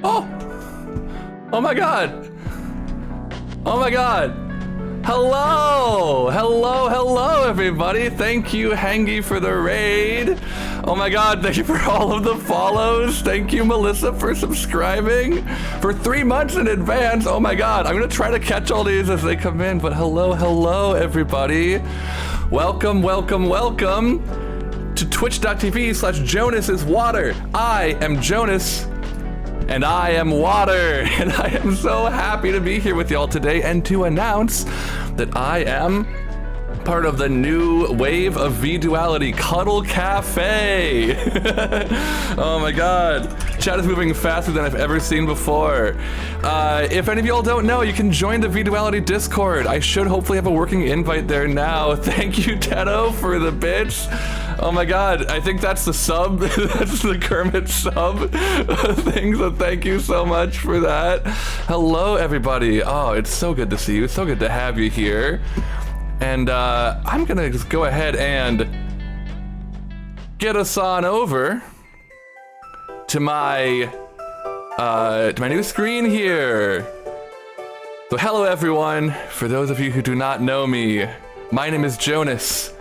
Oh! Oh my god! Oh my god! Hello! Hello, hello, everybody! Thank you, Hangy, for the raid! Oh my god, thank you for all of the follows! Thank you, Melissa, for subscribing! For 3 months in advance! Oh my god, I'm gonna try to catch all these as they come in, but hello, hello, everybody! Welcome, welcome, welcome to twitch.tv/JonasIsWater. I am Jonas, and I am water, and I am so happy to be here with y'all today and to announce that I am part of the new wave of VDuality, Cuddle Cafe. Oh my god, chat is moving faster than I've ever seen before. If any of y'all don't know, you can join the VDuality Discord. I should hopefully have a working invite there now. Thank you, Teto, for the bits. Oh my god, I think that's the sub. That's the Kermit sub thing, so thank you so much for that. Hello, everybody. Oh, it's so good to see you. It's so good to have you here. And I'm gonna just go ahead and get us on over to my new screen here. So hello, everyone. For those of you who do not know me, my name is Jonas.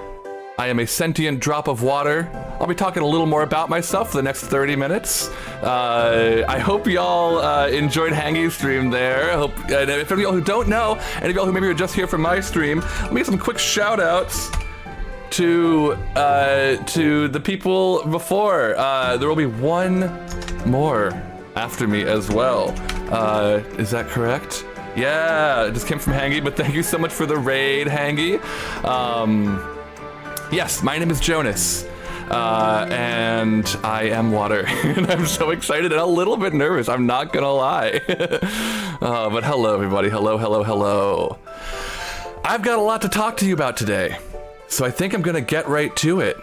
I am a sentient drop of water. I'll be talking a little more about myself for the next 30 minutes. I hope y'all enjoyed Hangy's stream there. And if any of y'all who don't know, any of y'all who maybe are just here from my stream, let me give some quick shout outs to the people before. There will be one more after me as well. Is that correct? Yeah, it just came from Hangy, but thank you so much for the raid, Hangy. Yes, my name is Jonas, and I am water, and I'm so excited and a little bit nervous, I'm not gonna lie. But hello, everybody, hello, hello, hello. I've got a lot to talk to you about today, so I think I'm gonna get right to it.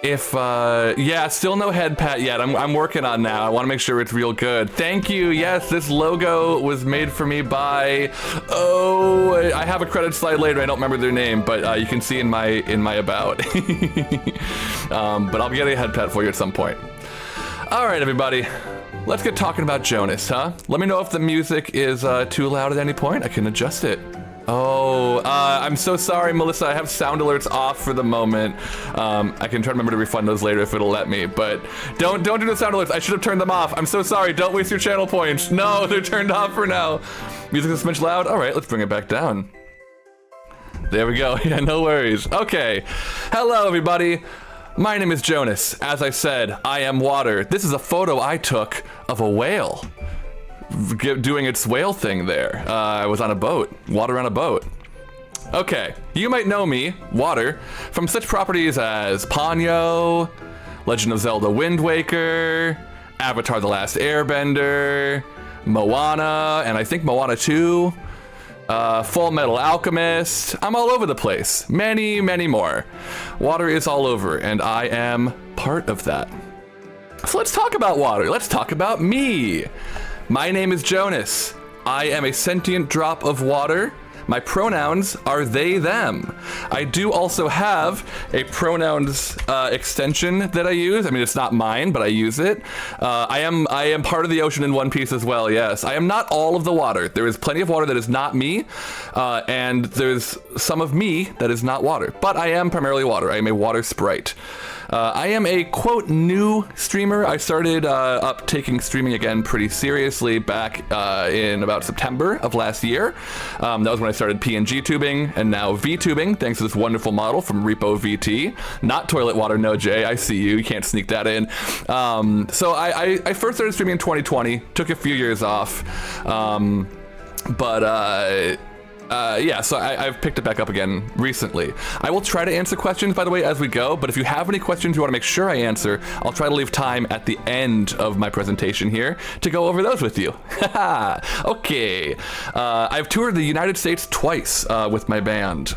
Yeah, still no head pat yet. I'm working on now. I want to make sure it's real good. Thank you. Yes, this logo was made for me by, I have a credit slide later. I don't remember their name, but you can see in my about. But I'll be getting a head pat for you at some point. All right, everybody. Let's get talking about Jonas, huh? Let me know if the music is too loud at any point. I can adjust it. Oh, I'm so sorry, Melissa. I have sound alerts off for the moment. I can try to remember to refund those later if it'll let me, but don't do the sound alerts. I should have turned them off. I'm so sorry. Don't waste your channel points. No, they're turned off for now. Music is a smidge loud. All right, let's bring it back down. There we go. Yeah, no worries. Okay. Hello, everybody. My name is Jonas. As I said, I am water. This is a photo I took of a whale doing its whale thing there. I was on a boat, water on a boat. Okay, you might know me, Water, from such properties as Ponyo, Legend of Zelda Wind Waker, Avatar The Last Airbender, Moana, and I think Moana 2, Full Metal Alchemist. I'm all over the place. Many, many more. Water is all over, and I am part of that. So let's talk about water. Let's talk about me. My name is Jonas. I am a sentient drop of water. My pronouns are they, them. I do also have a pronouns extension that I use. I mean, it's not mine, but I use it. I am part of the ocean in One Piece as well, yes. I am not all of the water. There is plenty of water that is not me, and there's some of me that is not water. But I am primarily water. I am a water sprite. I am a, quote, new streamer. I started up taking streaming again pretty seriously back in about September of last year. That was when I started PNG tubing and now VTubing, thanks to this wonderful model from Repo VT. Not toilet water, no Jay, I see you. You can't sneak that in. So I first started streaming in 2020, took a few years off. Yeah, so I've picked it back up again recently. I will try to answer questions, by the way, as we go, but if you have any questions you want to make sure I answer, I'll try to leave time at the end of my presentation here to go over those with you. Okay. I've toured the United States twice with my band.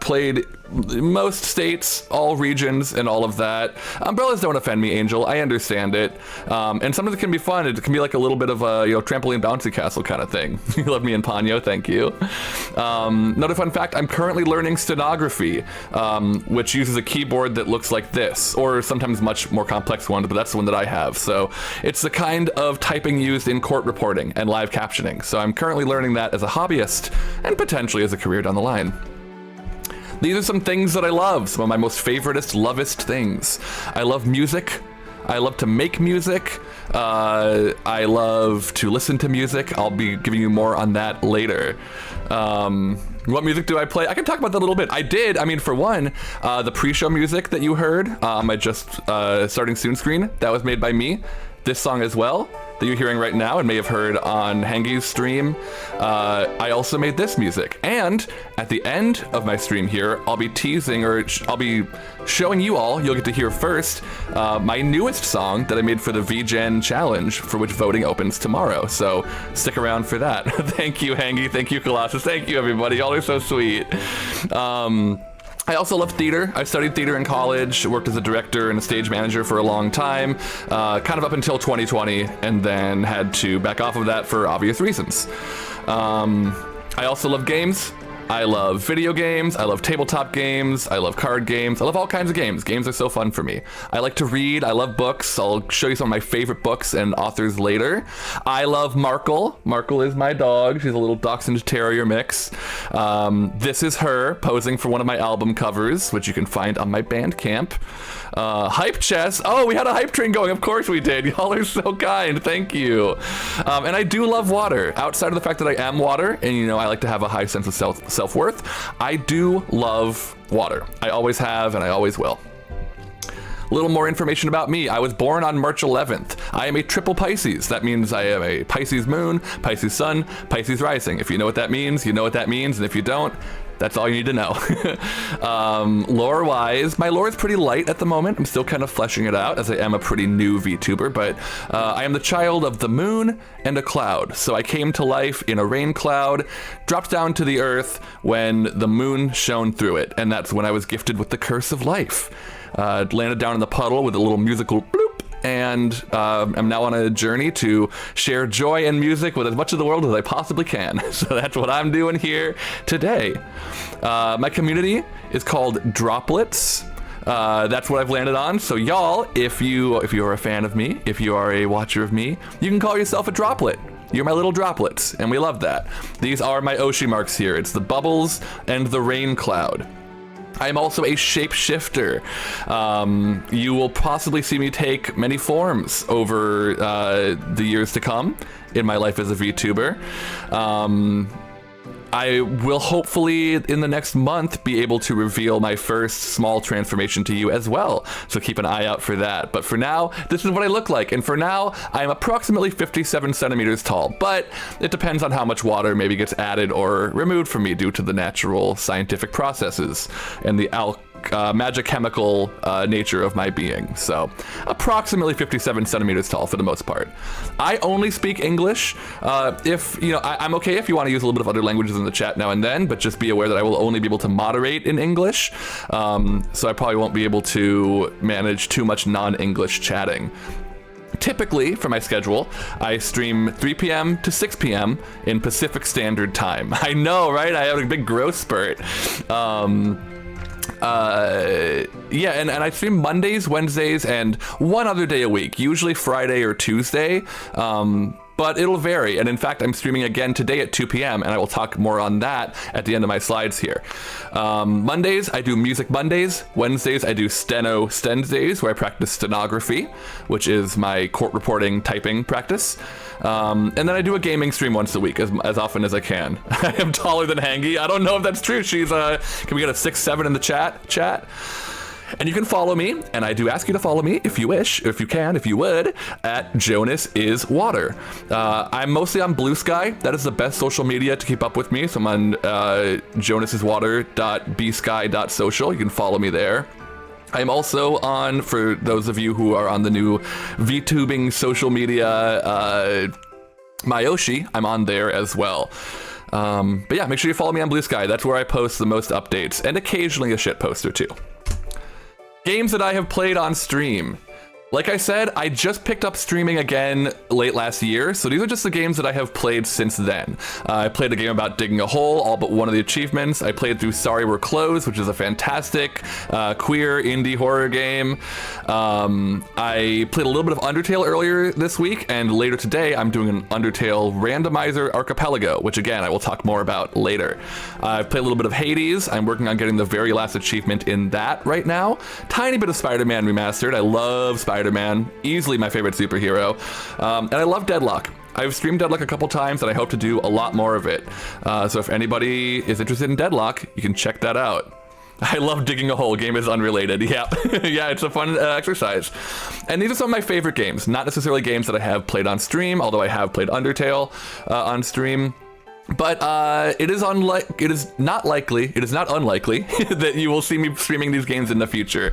Played most states, all regions, and all of that. Umbrellas don't offend me, Angel. I understand it. And sometimes it can be fun. It can be like a little bit of a trampoline bouncy castle kind of thing. You love me in Ponyo, thank you. Another fun fact, I'm currently learning stenography, which uses a keyboard that looks like this, or sometimes much more complex ones, but that's the one that I have. So it's the kind of typing used in court reporting and live captioning. So I'm currently learning that as a hobbyist and potentially as a career down the line. These are some things that I love, some of my most favoritist, lovest things. I love music. I love to make music. I love to listen to music. I'll be giving you more on that later. What music do I play? I can talk about that a little bit. For one, the pre-show music that you heard on my Just Starting Soon screen, that was made by me. This song as well, that you're hearing right now and may have heard on Hengi's stream. I also made this music. And at the end of my stream here, I'll be teasing, or I'll be showing you all, you'll get to hear first, my newest song that I made for the VGen challenge, for which voting opens tomorrow. So stick around for that. Thank you, Hengi. Thank you, Colossus. Thank you, everybody. Y'all are so sweet. I also love theater. I studied theater in college, worked as a director and a stage manager for a long time, kind of up until 2020, and then had to back off of that for obvious reasons. I also love games. I love video games, I love tabletop games, I love card games, I love all kinds of games. Games are so fun for me. I like to read, I love books. I'll show you some of my favorite books and authors later. I love Markle. Markle is my dog. She's a little Dachshund Terrier mix. This is her posing for one of my album covers, which you can find on my Bandcamp. Hype chess. Oh, we had a hype train going. Of course we did. Y'all are so kind. Thank you. And I do love water. Outside of the fact that I am water, and I like to have a high sense of self-worth, I do love water. I always have, and I always will. A little more information about me. I was born on March 11th. I am a triple Pisces. That means I am a Pisces moon, Pisces sun, Pisces rising. If you know what that means, you know what that means. And if you don't, that's all you need to know. Lore-wise, my lore is pretty light at the moment. I'm still kind of fleshing it out, as I am a pretty new VTuber, but I am the child of the moon and a cloud. So I came to life in a rain cloud, dropped down to the earth when the moon shone through it, and that's when I was gifted with the curse of life. Landed down in the puddle with a little musical bloop, and I'm now on a journey to share joy and music with as much of the world as I possibly can. So that's what I'm doing here today. My community is called Droplets. That's what I've landed on. So y'all, if you are a fan of me, if you are a watcher of me, you can call yourself a droplet. You're my little droplets, and we love that. These are my Oshi marks here. It's the bubbles and the rain cloud. I am also a shapeshifter. You will possibly see me take many forms over the years to come in my life as a VTuber. I will hopefully in the next month be able to reveal my first small transformation to you as well. So keep an eye out for that. But for now, this is what I look like. And for now, I am approximately 57 centimeters tall, but it depends on how much water maybe gets added or removed from me due to the natural scientific processes and the magic chemical nature of my being. So approximately 57 centimeters tall for the most part. I only speak English. I'm okay if you want to use a little bit of other languages in the chat now and then, but just be aware that I will only be able to moderate in English. So I probably won't be able to manage too much non-English chatting. Typically, for my schedule, I stream 3 p.m. to 6 p.m. in Pacific Standard Time. I know, right? I have a big growth spurt. And I stream Mondays, Wednesdays, and one other day a week, usually Friday or Tuesday, but it'll vary. And in fact, I'm streaming again today at 2 p.m. and I will talk more on that at the end of my slides here. Mondays, I do Music Mondays. Wednesdays, I do Stens days, where I practice stenography, which is my court reporting typing practice. And then I do a gaming stream once a week, as often as I can. I am taller than Hangi. I don't know if that's true. She's can we get a 6'7" in the chat? And you can follow me, and I do ask you to follow me if you wish, if you can, if you would, at Jonas is Water. I'm mostly on Blue Sky. That is the best social media to keep up with me. So I'm on jonasiswater.bsky.social. You can follow me there. I'm also on, for those of you who are on the new VTubing social media, Myoshi, I'm on there as well. But yeah, make sure you follow me on Blue Sky. That's where I post the most updates, and occasionally a shit post or two. Games that I have played on stream. Like I said, I just picked up streaming again late last year, so these are just the games that I have played since then. I played a game about digging a hole, all but one of the achievements. I played through Sorry We're Closed, which is a fantastic queer indie horror game. I played a little bit of Undertale earlier this week, and later today I'm doing an Undertale randomizer archipelago, which again, I will talk more about later. I've played a little bit of Hades. I'm working on getting the very last achievement in that right now. Tiny bit of Spider-Man Remastered. I love Spider-Man, easily my favorite superhero, and I love Deadlock. I've streamed Deadlock a couple times, and I hope to do a lot more of it. So if anybody is interested in Deadlock, you can check that out. I love digging a hole. Game is unrelated. Yeah, yeah, it's a fun exercise. And these are some of my favorite games, not necessarily games that I have played on stream, although I have played Undertale on stream. But it is not unlikely that you will see me streaming these games in the future.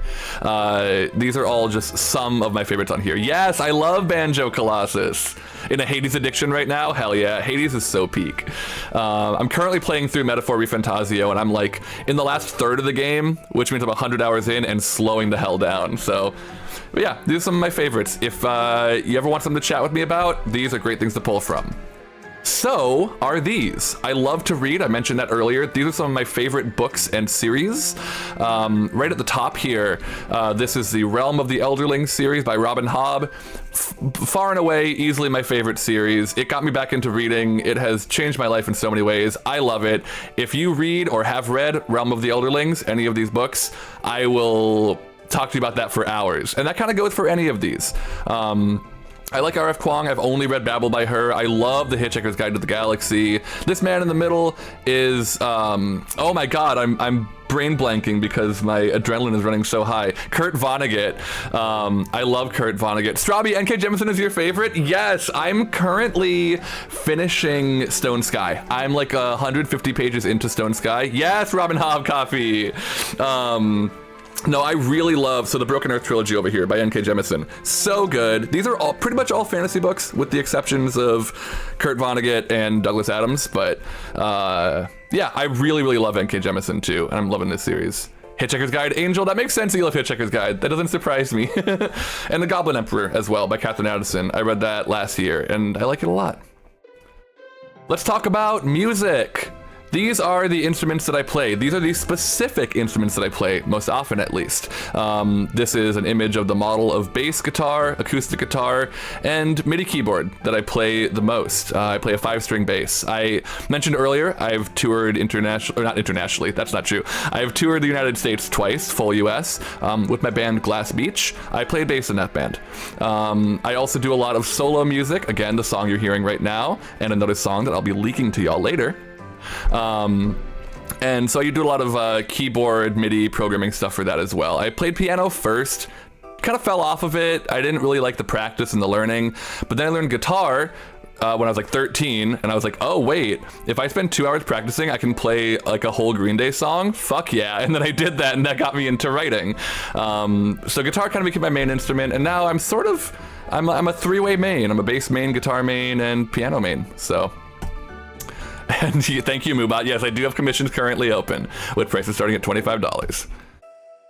These are all just some of my favorites on here. Yes, I love Banjo Colossus. In a Hades addiction right now, hell yeah, Hades is so peak. I'm currently playing through Metaphor Refantasio, and I'm like in the last third of the game, which means I'm 100 hours in and slowing the hell down. So, but yeah, these are some of my favorites. If you ever want something to chat with me about, these are great things to pull from. So are these. I love to read. I mentioned that earlier. These are some of my favorite books and series. Right at the top here, this is the Realm of the Elderling series by Robin Hobb. Far and away, easily my favorite series. It got me back into reading. It has changed my life in so many ways. I love it. If you read or have read Realm of the Elderlings, any of these books, I will talk to you about that for hours. And that kind of goes for any of these. I like R.F. Kuang. I've only read Babel by her. I love The Hitchhiker's Guide to the Galaxy. This man in the middle is, oh my god, I'm brain blanking because my adrenaline is running so high. Kurt Vonnegut. I love Kurt Vonnegut. Straubby, N.K. Jemisin is your favorite? Yes, I'm currently finishing Stone Sky. I'm like 150 pages into Stone Sky. Yes, Robin Hobb coffee. No, I really love, so the Broken Earth trilogy over here by N.K. Jemisin. So good. These are all pretty much all fantasy books with the exceptions of Kurt Vonnegut and Douglas Adams. But yeah, I really love N.K. Jemisin too. And I'm loving this series. Hitchhiker's Guide, Angel, that makes sense that you love Hitchhiker's Guide. That doesn't surprise me. And The Goblin Emperor as well by Catherine Addison. I read that last year and I like it a lot. Let's talk about music. These are the instruments that I play. These are the specific instruments that I play, most often at least. This is an image of the model of bass guitar, acoustic guitar, and MIDI keyboard that I play the most. I play a 5-string bass. I mentioned earlier, I've toured not internationally, that's not true. I have toured the United States twice, full US, with my band Glass Beach. I play bass in that band. I also do a lot of solo music, again, the song you're hearing right now, and another song that I'll be leaking to y'all later. And so you do a lot of keyboard, MIDI programming stuff for that as well. I played piano first, kind of fell off of it. I didn't really like the practice and the learning, but then I learned guitar when I was like 13, and I was like, oh wait, if I spend 2 hours practicing, I can play like a whole Green Day song? Fuck yeah. And then I did that, and that got me into writing. So guitar kind of became my main instrument, and now I'm I'm a 3-way main. I'm a bass main, guitar main, and piano main, so. And thank you, Moobot. Yes, I do have commissions currently open, with prices starting at $25.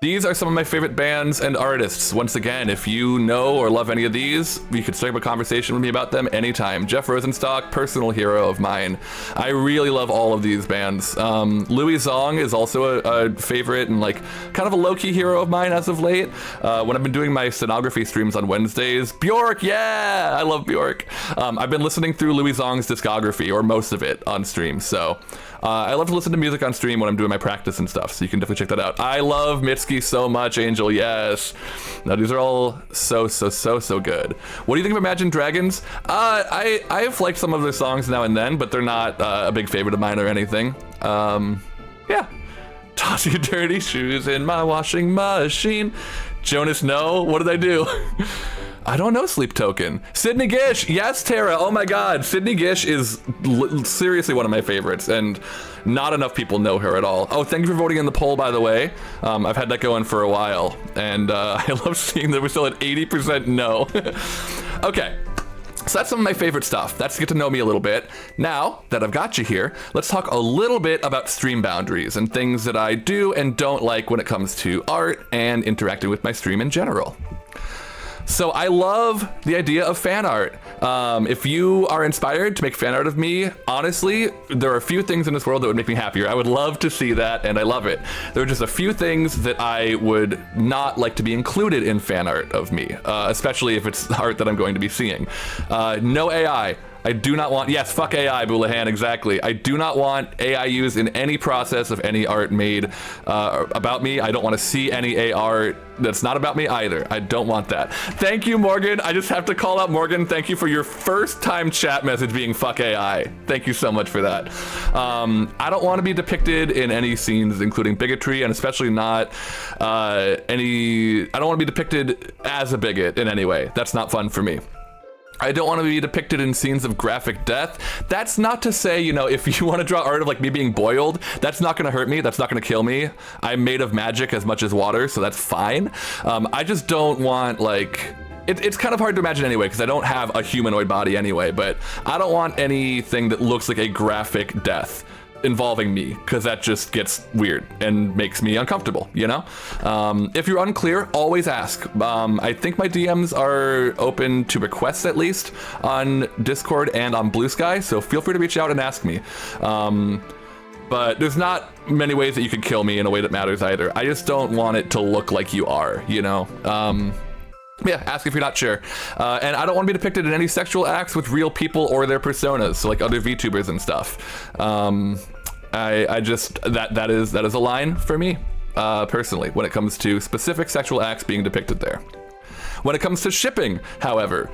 These are some of my favorite bands and artists. Once again, if you know or love any of these, you could strike up a conversation with me about them anytime. Jeff Rosenstock, personal hero of mine. I really love all of these bands. Louis Zong is also a favorite and like kind of a low-key hero of mine as of late. When I've been doing my stenography streams on Wednesdays, Bjork, yeah, I love Bjork. I've been listening through Louis Zong's discography, or most of it, on stream, so I love to listen to music on stream when I'm doing my practice and stuff, so you can definitely check that out. I love Mitski so much, Angel, yes. Now, these are all so good. What do you think of Imagine Dragons? I have liked some of their songs now and then, but they're not a big favorite of mine or anything. Yeah. Toss your dirty shoes in my washing machine. Jonas, no. What did I do? I don't know, Sleep Token. Sydney Gish, yes, Tara, oh my god. Sydney Gish is seriously one of my favorites, and not enough people know her at all. Oh, thank you for voting in the poll, by the way. I've had that going for a while, and I love seeing that we're still at 80% no. Okay, So that's some of my favorite stuff. That's to get to know me a little bit. Now that I've got you here, let's talk a little bit about stream boundaries and things that I do and don't like when it comes to art and interacting with my stream in general. So I love the idea of fan art. If you are inspired to make fan art of me, honestly, there are a few things in this world that would make me happier. I would love to see that, and I love it. There are just a few things that I would not like to be included in fan art of me, especially if it's art that I'm going to be seeing. No AI. I do not want, yes, fuck AI, Boulahan, exactly. I do not want AI used in any process of any art made about me. I don't want to see any AR that's not about me either. I don't want that. Thank you, Morgan. I just have to call out Morgan. Thank you for your first time chat message being fuck AI. Thank you so much for that. I don't want to be depicted in any scenes including bigotry, and especially not I don't want to be depicted as a bigot in any way. That's not fun for me. I don't want to be depicted in scenes of graphic death. That's not to say, you know, if you want to draw art of like me being boiled, that's not going to hurt me. That's not going to kill me. I'm made of magic as much as water, so that's fine. I just don't want like... It's kind of hard to imagine anyway, because I don't have a humanoid body anyway, but I don't want anything that looks like a graphic death involving me, because that just gets weird and makes me uncomfortable, you know? If you're unclear, always ask. I think my DMs are open to requests at least on Discord and on Blue Sky, so feel free to reach out and ask me. But there's not many ways that you could kill me in a way that matters either. I just don't want it to look like you are, you know? Yeah, ask if you're not sure. And I don't want to be depicted in any sexual acts with real people or their personas, so like other VTubers and stuff. I just, that is a line for me, personally, when it comes to specific sexual acts being depicted there. When it comes to shipping, however,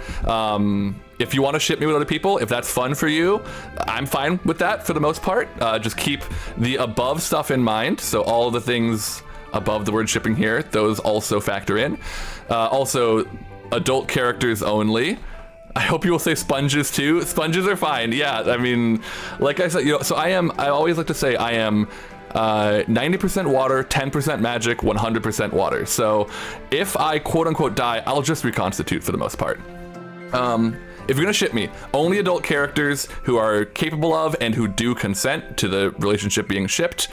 if you want to ship me with other people, if that's fun for you, I'm fine with that for the most part. Just keep the above stuff in mind. So all the things above the word shipping here, those also factor in. Also, adult characters only. I hope you will say sponges too. Sponges are fine. Yeah, I mean, like I said, you know, so I always like to say I am 90% water, 10% magic, 100% water. So if I quote unquote die, I'll just reconstitute for the most part. If you're gonna ship me, only adult characters who are capable of and who do consent to the relationship being shipped.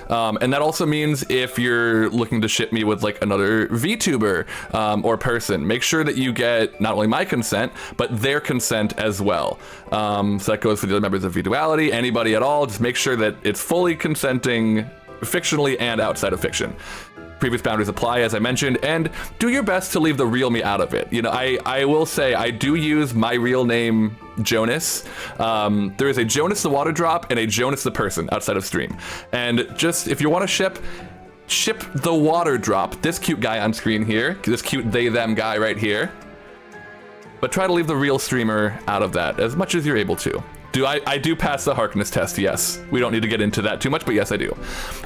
And that also means if you're looking to ship me with like another VTuber or person, make sure that you get not only my consent, but their consent as well. So that goes for the other members of VDuality, anybody at all, just make sure that it's fully consenting fictionally and outside of fiction. Previous boundaries apply, as I mentioned, and do your best to leave the real me out of it. You know, I will say I do use my real name, Jonas. There is a Jonas the Water Drop and a Jonas the Person outside of stream. And just, if you want to ship the Water Drop, this cute guy on screen here, this cute they, them guy right here. But try to leave the real streamer out of that as much as you're able to. I do pass the Harkness test, yes. We don't need to get into that too much, but yes, I do.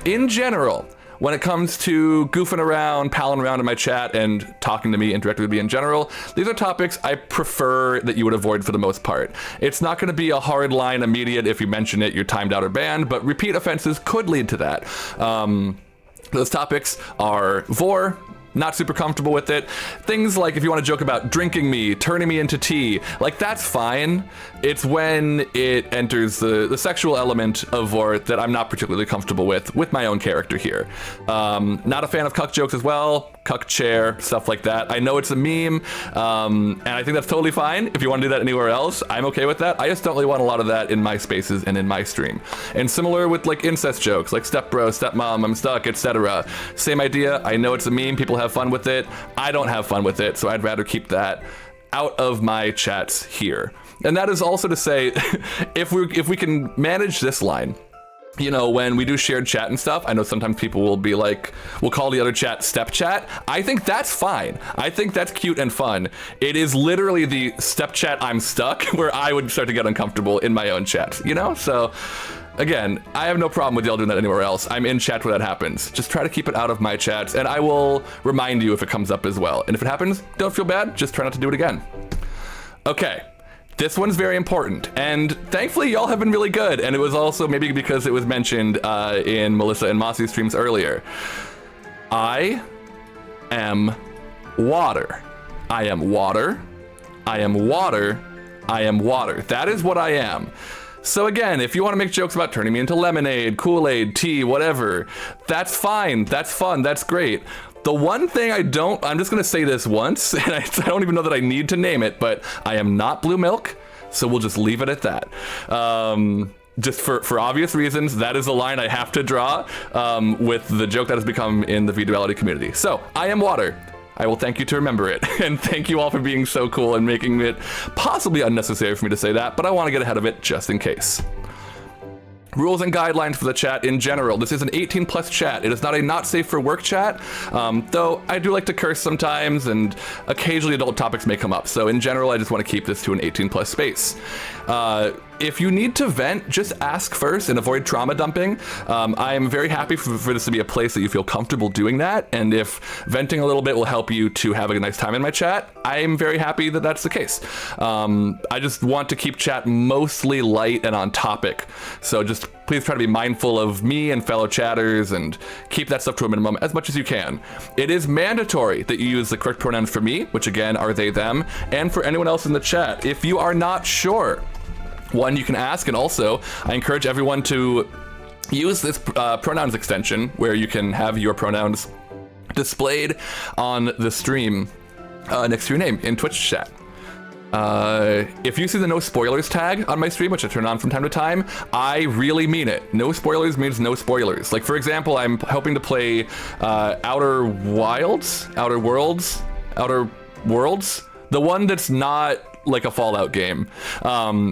In general, when it comes to goofing around, palling around in my chat, and talking to me, interacting with me in general, these are topics I prefer that you would avoid for the most part. It's not going to be a hard line immediate if you mention it, you're timed out or banned, but repeat offenses could lead to that. Those topics are vor, not super comfortable with it. Things like if you want to joke about drinking me, turning me into tea, like that's fine. It's when it enters the sexual element of vor that I'm not particularly comfortable with my own character here. Not a fan of cuck jokes as well, cuck chair, stuff like that. I know it's a meme, and I think that's totally fine. If you want to do that anywhere else, I'm okay with that. I just don't really want a lot of that in my spaces and in my stream. And similar with like incest jokes, like stepbro, stepmom, I'm stuck, etc. Same idea. I know it's a meme. People have fun with it. I don't have fun with it, so I'd rather keep that out of my chats here. And that is also to say, if we can manage this line, you know, when we do shared chat and stuff, I know sometimes people will be like, we'll call the other chat step chat. I think that's fine. I think that's cute and fun. It is literally the step chat I'm stuck where I would start to get uncomfortable in my own chat, you know? So again, I have no problem with y'all doing that anywhere else. I'm in chat where that happens. Just try to keep it out of my chats, and I will remind you if it comes up as well. And if it happens, don't feel bad. Just try not to do it again. Okay. This one's very important, and thankfully y'all have been really good, and it was also maybe because it was mentioned in Melissa and Mossy's streams earlier. I am water. I am water. I am water. I am water. That is what I am. So again, if you want to make jokes about turning me into lemonade, Kool-Aid, tea, whatever, that's fine, that's fun, that's great. The one thing I'm just going to say this once, and I don't even know that I need to name it, but I am not blue milk, so we'll just leave it at that. Just for obvious reasons, that is a line I have to draw with the joke that has become in the VDuality community. So, I am water. I will thank you to remember it, and thank you all for being so cool and making it possibly unnecessary for me to say that, but I want to get ahead of it just in case. Rules and guidelines for the chat in general. This is an 18 plus chat. It is not a not safe for work chat, though I do like to curse sometimes and occasionally adult topics may come up. So in general, I just want to keep this to an 18 plus space. If you need to vent, just ask first and avoid trauma dumping. I am very happy for this to be a place that you feel comfortable doing that. And if venting a little bit will help you to have a nice time in my chat, I am very happy that that's the case. I just want to keep chat mostly light and on topic. So just please try to be mindful of me and fellow chatters and keep that stuff to a minimum as much as you can. It is mandatory that you use the correct pronouns for me, which again are they, them, and for anyone else in the chat. If you are not sure, one, you can ask, and also I encourage everyone to use this pronouns extension where you can have your pronouns displayed on the stream next to your name in Twitch chat. If you see the no spoilers tag on my stream, which I turn on from time to time, I really mean it. No spoilers means no spoilers. Like, for example, I'm hoping to play Outer Worlds, the one that's not like a Fallout game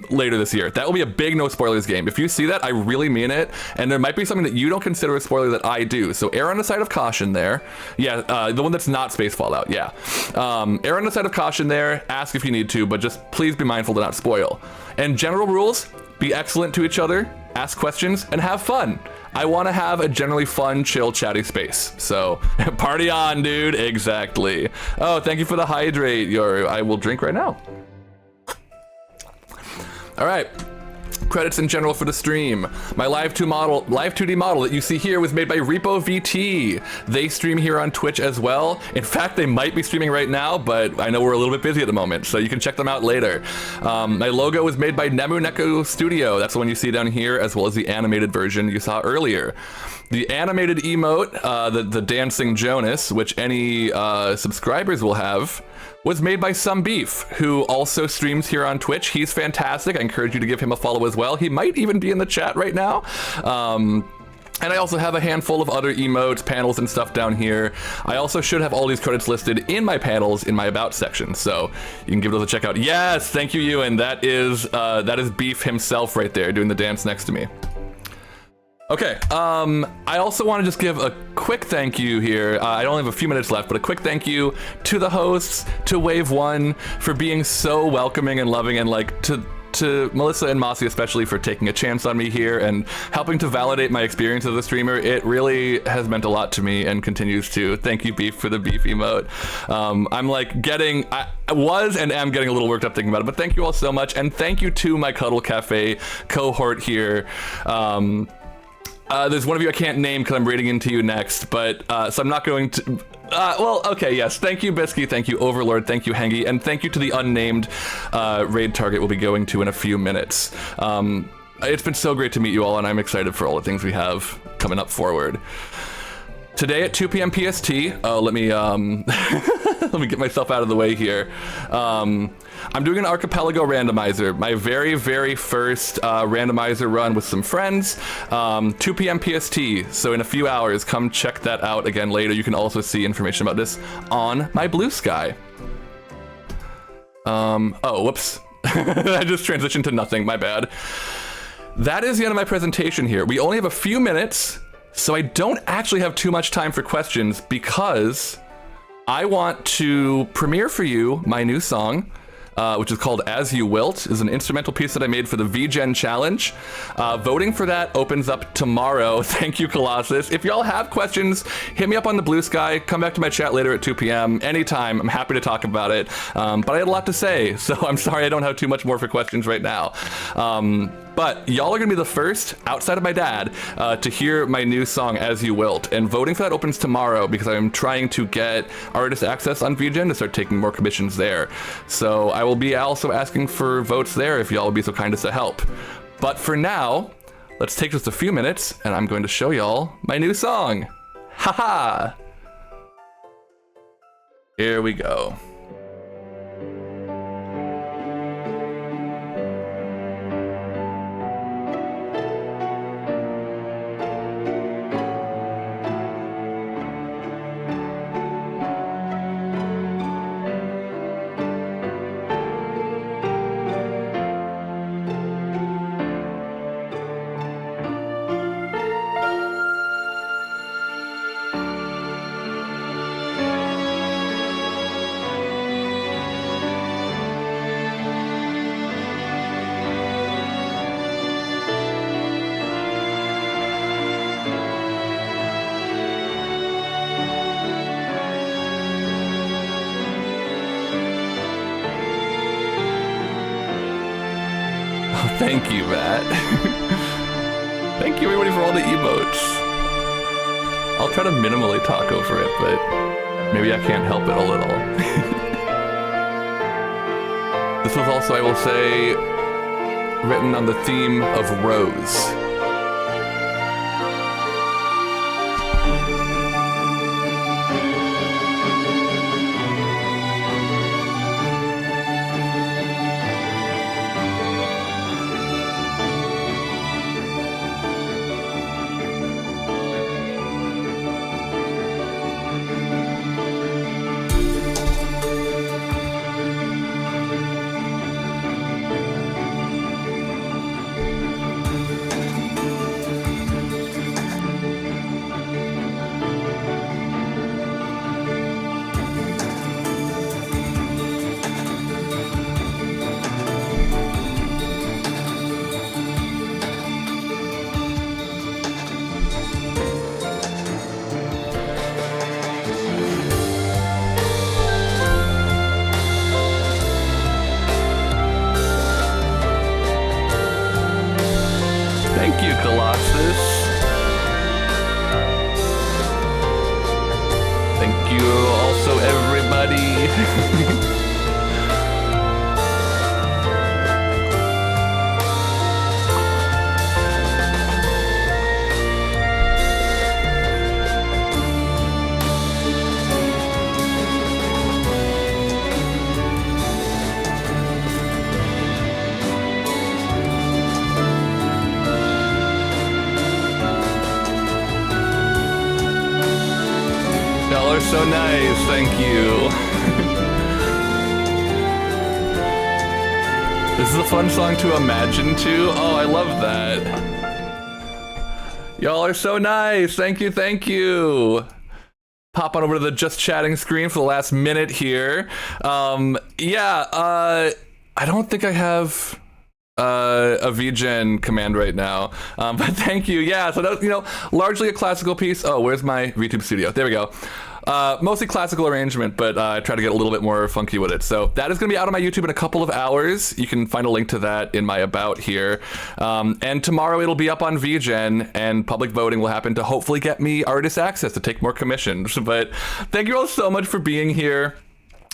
later this year. That will be a big no spoilers game. If you see that, I really mean it, and there might be something that you don't consider a spoiler that I do, so err on the side of caution there. Yeah, the one that's not space Fallout, yeah. Err on the side of caution there, ask if you need to, but just please be mindful to not spoil. And general rules, be excellent to each other, ask questions, and have fun. I want to have a generally fun, chill, chatty space. So, party on, dude. Exactly. Oh, thank you for the hydrate, Yoru. I will drink right now. All right, credits in general for the stream. My Live 2D model that you see here was made by Repo VT. They stream here on Twitch as well. In fact, they might be streaming right now, but I know we're a little bit busy at the moment, so you can check them out later. My logo was made by Nemu Neko Studio. That's the one you see down here, as well as the animated version you saw earlier. The animated emote, the Dancing Jonas, which any subscribers will have, was made by Some Beef, who also streams here on Twitch. He's fantastic. I encourage you to give him a follow as well. He might even be in the chat right now. And I also have a handful of other emotes, panels, and stuff down here. I also should have all these credits listed in my panels in my About section, so you can give those a check out. Yes, thank you, Ewan. That is Beef himself right there doing the dance next to me. Okay, I also want to just give a quick thank you here. I only have a few minutes left, but a quick thank you to the hosts, to Wave 1, for being so welcoming and loving, and like to Melissa and Mossy especially for taking a chance on me here and helping to validate my experience as a streamer. It really has meant a lot to me and continues to. Thank you, Beef, for the Beef emote. I'm like I was and am getting a little worked up thinking about it, but thank you all so much, and thank you to my Cuddle Cafe cohort here. There's one of you I can't name because I'm raiding into you next, but so I'm not going to. Well, okay, yes. Thank you, Bisky. Thank you, Overlord. Thank you, Hengi. And thank you to the unnamed raid target we'll be going to in a few minutes. It's been so great to meet you all, and I'm excited for all the things we have coming up forward. Today at 2 p.m. PST, let me let me get myself out of the way here. I'm doing an archipelago randomizer, my very, very first randomizer run with some friends, 2 p.m. PST, so in a few hours, come check that out again later. You can also see information about this on my Blue Sky. Oh, whoops. I just transitioned to nothing, my bad. That is the end of my presentation here. We only have a few minutes, so I don't actually have too much time for questions because I want to premiere for you my new song, which is called As You Wilt. Is an instrumental piece that I made for the VGen challenge. Voting for that opens up tomorrow. Thank you, Colossus. If y'all have questions, hit me up on the Blue Sky. Come back to my chat later at 2 p.m. Anytime. I'm happy to talk about it. But I had a lot to say, so I'm sorry I don't have too much more for questions right now. But y'all are gonna be the first, outside of my dad, to hear my new song, As You Wilt. And voting for that opens tomorrow because I'm trying to get artist access on VGen to start taking more commissions there. So I will be also asking for votes there if y'all will be so kind as to help. But for now, let's take just a few minutes and I'm going to show y'all my new song. Haha! Here we go. Thank you, Matt. Thank you, everybody, for all the emotes. I'll try to minimally talk over it, but maybe I can't help it a little. This was also, I will say, written on the theme of Rose. Thank you, Colossus. Thank you also, everybody. Y'all are so nice, thank you. This is a fun song to imagine to. Oh, I love that. Y'all are so nice, thank you, thank you. Pop on over to the just chatting screen for the last minute here. I don't think I have a VGen command right now, but thank you. Yeah, so that was, largely a classical piece. Oh, where's my VTube studio? There we go. Mostly classical arrangement, but I try to get a little bit more funky with it. So that is going to be out on my YouTube in a couple of hours. You can find a link to that in my about here. And tomorrow it'll be up on VGen, and public voting will happen to hopefully get me artist access to take more commissions. But thank you all so much for being here.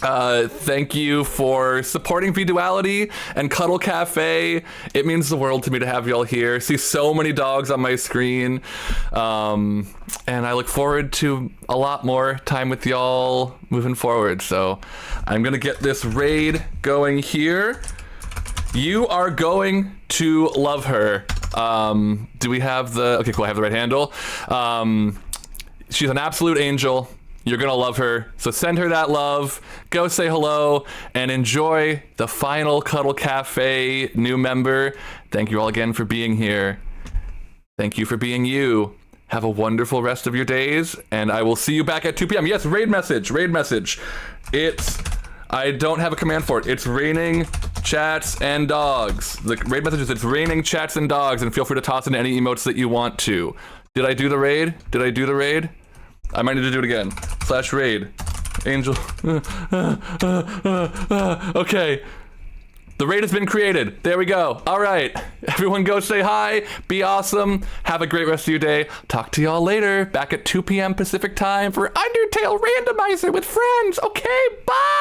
Thank you for supporting VDuality and Cuddle Cafe. It means the world to me to have y'all here. See so many dogs on my screen. And I look forward to a lot more time with y'all moving forward. So I'm gonna get this raid going here. You are going to love her. Do we have the, okay, cool, I have the right handle. She's an absolute angel. You're gonna love her, so send her that love, go say hello, and enjoy the final Cuddle Cafe new member. Thank you all again for being here. Thank you for being you. Have a wonderful rest of your days, and I will see you back at 2 p.m. Yes, raid message. I don't have a command for it. It's raining chats and dogs. The raid message is it's raining chats and dogs, and feel free to toss in any emotes that you want to. Did I do the raid? I might need to do it again. /raid. Angel. Okay. The raid has been created. There we go. All right. Everyone go say hi. Be awesome. Have a great rest of your day. Talk to y'all later. Back at 2 p.m. Pacific time for Undertale Randomizer with friends. Okay, bye.